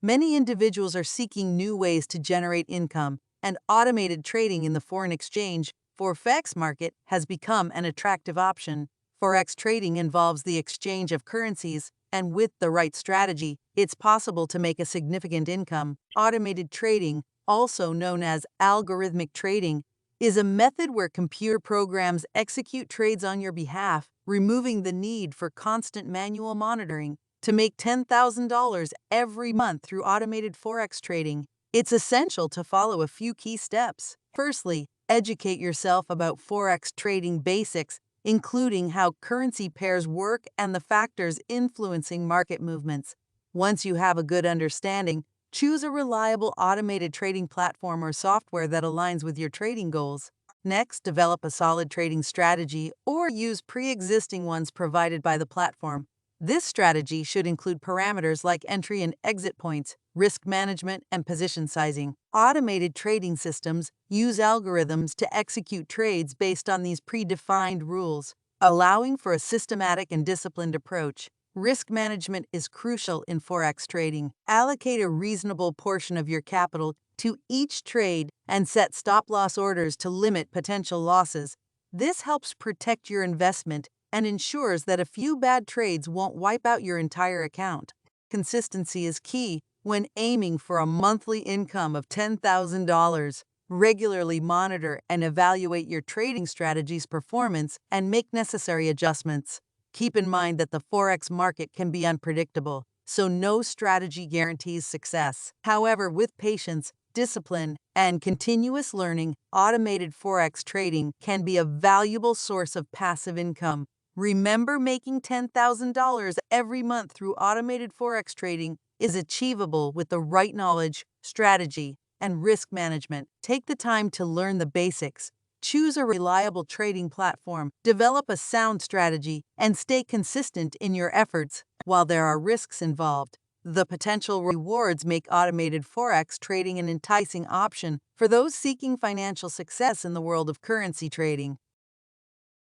Many individuals are seeking new ways to generate income, and automated trading in the foreign exchange forex market has become an attractive option. Forex trading involves the exchange of currencies, and with the right strategy, it's possible to make a significant income. Automated trading, also known as algorithmic trading, is a method where computer programs execute trades on your behalf, removing the need for constant manual monitoring. To make $10,000 every month through automated forex trading, it's essential to follow a few key steps. Firstly, educate yourself about forex trading basics, including how currency pairs work and the factors influencing market movements. Once you have a good understanding, choose a reliable automated trading platform or software that aligns with your trading goals. Next, develop a solid trading strategy or use pre-existing ones provided by the platform. This strategy should include parameters like entry and exit points, risk management, and position sizing. Automated trading systems use algorithms to execute trades based on these predefined rules, allowing for a systematic and disciplined approach. Risk management is crucial in forex trading. Allocate a reasonable portion of your capital to each trade and set stop-loss orders to limit potential losses. This helps protect your investment and ensures that a few bad trades won't wipe out your entire account. Consistency is key when aiming for a monthly income of $10,000. Regularly monitor and evaluate your trading strategy's performance and make necessary adjustments. Keep in mind that the forex market can be unpredictable, so no strategy guarantees success. However, with patience, discipline, and continuous learning, automated forex trading can be a valuable source of passive income. Remember, making $10,000 every month through automated forex trading is achievable with the right knowledge, strategy, and risk management. Take the time to learn the basics, choose a reliable trading platform, develop a sound strategy, and stay consistent in your efforts. While there are risks involved, the potential rewards make automated forex trading an enticing option for those seeking financial success in the world of currency trading.